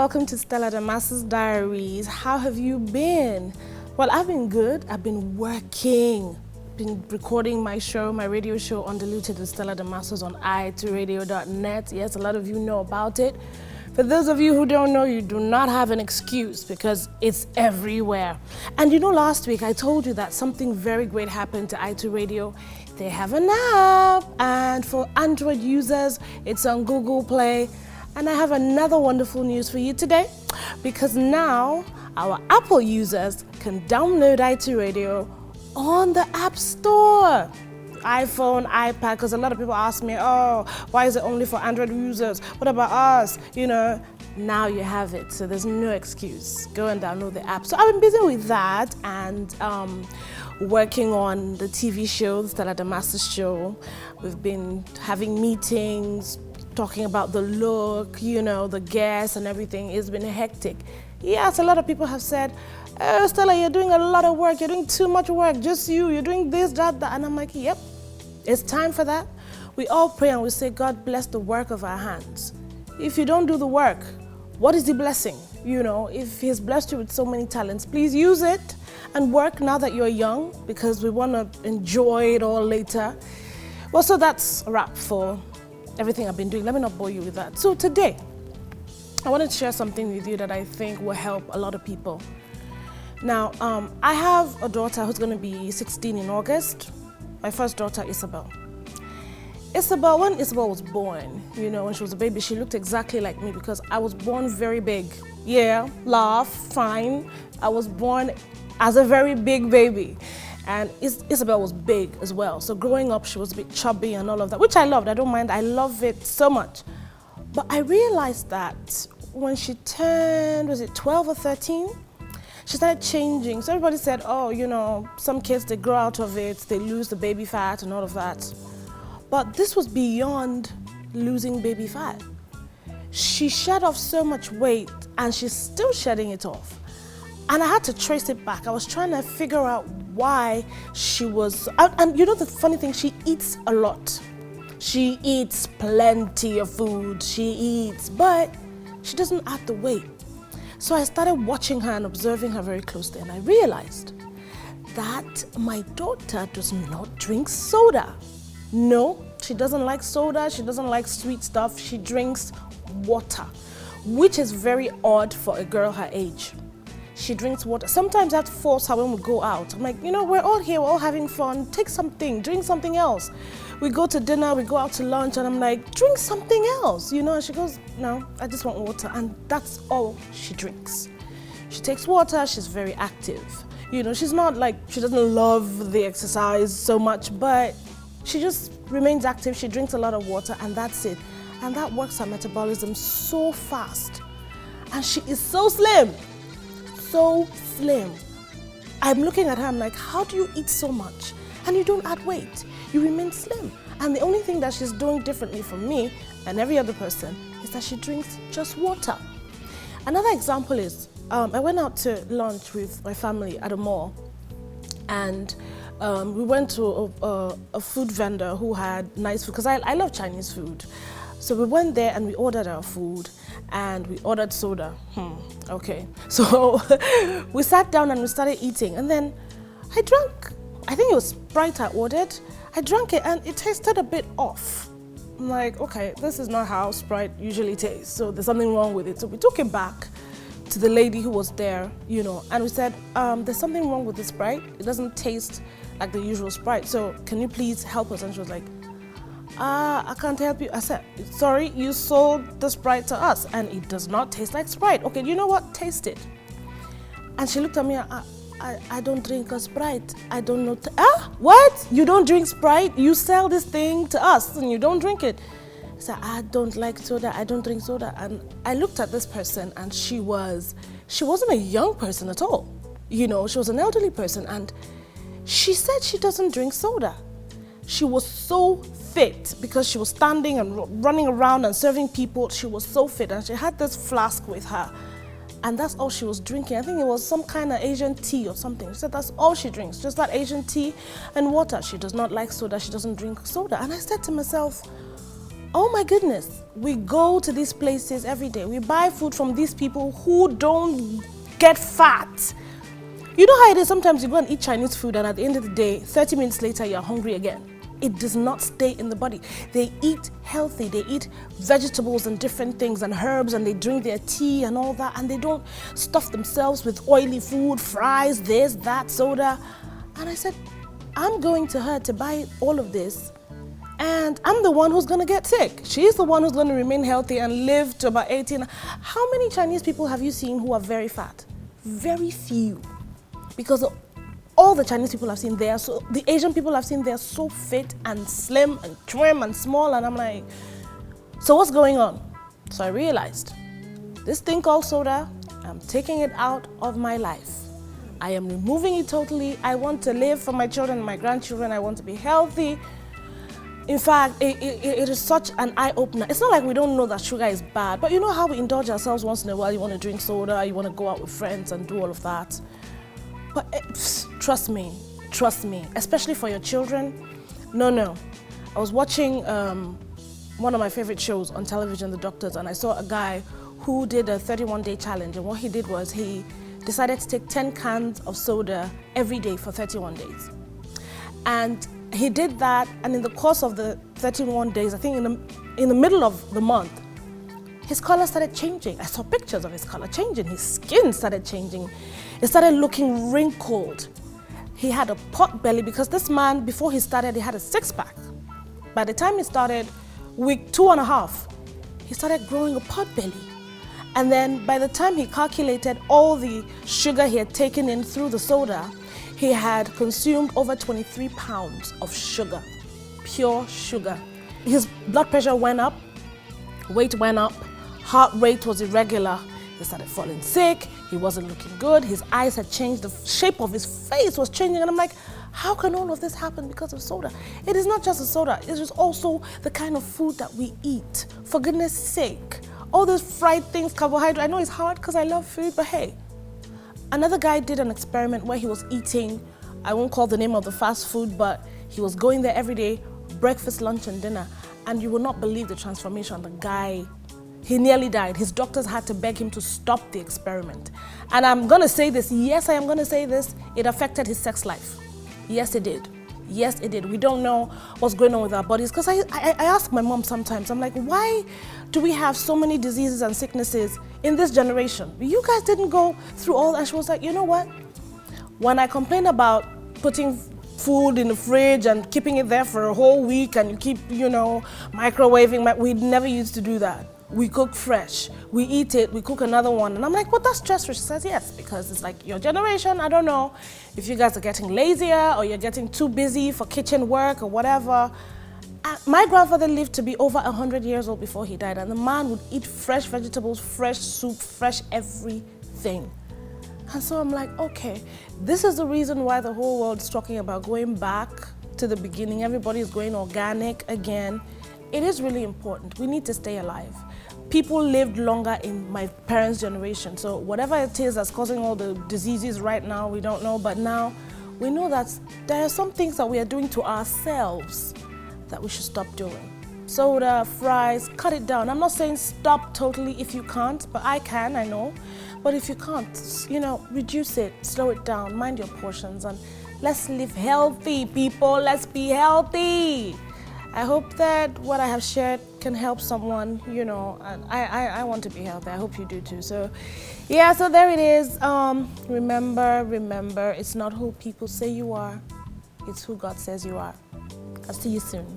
welcome to Stella Damasus Diaries. How have you been? Well, I've been good. I've been working. Been recording my show, my radio show, Undiluted with Stella Damasus on i2radio.net. Yes, a lot of you know about it. For those of you who don't know, you do not have an excuse because it's everywhere. And you know, last week I told you that something very great happened to i2 Radio. They have an app, and for Android users, it's on Google Play. And I have another wonderful news for you today, because now our Apple users can download i2 Radio on the App Store. iPhone, iPad, because a lot of people ask me, oh, why is it only for Android users? What about us? You know, now you have it, so there's no excuse. Go and download the app. So I've been busy with that and working on the TV show, the Stella Damasus show. We've been having meetings, talking about the look, you know, the guests and everything. It's been hectic. Yes, a lot of people have said, oh, Stella, you're doing a lot of work. You're doing too much work. Just you're doing this, that. And I'm like, yep, it's time for that. We all pray and we say, God bless the work of our hands. If you don't do the work, what is the blessing? You know, if He's blessed you with so many talents, please use it and work now that you're young, because we want to enjoy it all later. Well, so that's a wrap for everything I've been doing. Let me not bore you with that. So today, I wanted to share something with you that I think will help a lot of people. Now, I have a daughter who's going to be 16 in August. My first daughter, Isabel. When Isabel was born, you know, when she was a baby, she looked exactly like me because I was born very big. Yeah, laugh, fine. I was born as a very big baby. And Isabel was big as well. So growing up, she was a bit chubby and all of that, which I loved. I don't mind. I love it so much. But I realized that when she turned, was it 12 or 13? She started changing. So everybody said, oh, you know, some kids, they grow out of it, they lose the baby fat and all of that. But this was beyond losing baby fat. She shed off so much weight and she's still shedding it off. And I had to trace it back. I was trying to figure out why she was, and you know the funny thing, she eats a lot. She eats plenty of food, she eats, but she doesn't add the weight. So I started watching her and observing her very closely, and I realized that my daughter does not drink soda. No, she doesn't like soda, she doesn't like sweet stuff, she drinks water, which is very odd for a girl her age. She drinks water. Sometimes I have to force her when we go out. I'm like, you know, we're all here, we're all having fun, take something, drink something else. We go to dinner, we go out to lunch, and I'm like, drink something else, you know? And she goes, no, I just want water. And that's all she drinks. She takes water, she's very active. You know, she's not like, she doesn't love the exercise so much, but she just remains active, she drinks a lot of water, and that's it. And that works her metabolism so fast. And she is so slim, so slim. I'm looking at her, I'm like, how do you eat so much? And you don't add weight, you remain slim. And the only thing that she's doing differently from me and every other person is that she drinks just water. Another example is, I went out to lunch with my family at a mall, and we went to a food vendor who had nice food, because I love Chinese food. So we went there and we ordered our food and we ordered soda. Okay. So we sat down and we started eating, and then I drank, I think it was Sprite I ordered. I drank it and it tasted a bit off. I'm like, okay, this is not how Sprite usually tastes, so there's something wrong with it. So we took it back to the lady who was there, you know, and we said, there's something wrong with the Sprite. It doesn't taste like the usual Sprite, so can you please help us? And she was like, I can't help you. I said, sorry, you sold the Sprite to us and it does not taste like Sprite. Okay, you know what? Taste it. And she looked at me, I don't drink a Sprite. I don't know. What? You don't drink Sprite? You sell this thing to us and you don't drink it. I said, I don't like soda. I don't drink soda. And I looked at this person and she wasn't a young person at all. You know, she was an elderly person, and she said she doesn't drink soda. She was so fit because she was standing and running around and serving people. She was so fit, and she had this flask with her, and that's all she was drinking. I think it was some kind of Asian tea or something. She said that's all she drinks, just that Asian tea and water. She does not like soda. She doesn't drink soda. And I said to myself, Oh my goodness, we go to these places every day. We buy food from these people who don't get fat. You know how it is, sometimes you go and eat Chinese food and at the end of the day, 30 minutes later, you're hungry again. It does not stay in the body. They eat healthy, they eat vegetables and different things and herbs, and they drink their tea and all that, and they don't stuff themselves with oily food, fries, this, that, soda. And I said, I'm going to her to buy all of this, and I'm the one who's gonna get sick. She's the one who's gonna remain healthy and live to about 18. How many Chinese people have you seen who are very fat? Very few. Because all the Chinese people I've seen, the Asian people I've seen, they're so fit and slim and trim and small, and I'm like, so what's going on? So I realized, this thing called soda, I'm taking it out of my life. I am removing it totally. I want to live for my children and my grandchildren. I want to be healthy. In fact, it is such an eye-opener. It's not like we don't know that sugar is bad, but you know how we indulge ourselves once in a while. You want to drink soda, you want to go out with friends and do all of that. But trust me, especially for your children, no. I was watching one of my favorite shows on television, The Doctors, and I saw a guy who did a 31-day challenge, and what he did was he decided to take 10 cans of soda every day for 31 days. And he did that, and in the course of the 31 days, I think in the middle of the month, his color started changing. I saw pictures of his color changing. His skin started changing. It started looking wrinkled. He had a pot belly because this man, before he started, he had a six-pack. By the time he started, week 2.5, he started growing a pot belly. And then by the time he calculated all the sugar he had taken in through the soda, he had consumed over 23 pounds of sugar, pure sugar. His blood pressure went up, weight went up, heart rate was irregular. He started falling sick, he wasn't looking good, his eyes had changed, the shape of his face was changing, and I'm like, how can all of this happen because of soda? It is not just the soda, it is also the kind of food that we eat. For goodness sake, all those fried things, carbohydrate, I know it's hard because I love food, but hey. Another guy did an experiment where he was eating, I won't call the name of the fast food, but he was going there every day, breakfast, lunch, and dinner, and you will not believe the transformation. The guy, he nearly died. His doctors had to beg him to stop the experiment. And I'm gonna say this, yes, I am gonna say this, it affected his sex life. Yes, it did. Yes, it did. We don't know what's going on with our bodies. Because I ask my mom sometimes, I'm like, why do we have so many diseases and sicknesses in this generation? You guys didn't go through all that. She was like, you know what? When I complain about putting food in the fridge and keeping it there for a whole week and you keep, microwaving, we never used to do that. We cook fresh, we eat it, we cook another one. And I'm like, but that's stressful. She says, yes, because it's like your generation, I don't know if you guys are getting lazier or you're getting too busy for kitchen work or whatever. My grandfather lived to be over 100 years old before he died, and the man would eat fresh vegetables, fresh soup, fresh everything. And so I'm like, okay, this is the reason why the whole world is talking about going back to the beginning. Everybody is going organic again. It is really important. We need to stay alive. People lived longer in my parents' generation, so whatever it is that's causing all the diseases right now, we don't know, but now we know that there are some things that we are doing to ourselves that we should stop doing. Soda, fries, cut it down. I'm not saying stop totally if you can't, but I can, I know. But if you can't, reduce it, slow it down, mind your portions, and let's live healthy, people. Let's be healthy. I hope that what I have shared can help someone, and I want to be healthy. I hope you do too. So, yeah, so there it is. Remember, it's not who people say you are, it's who God says you are. I'll see you soon.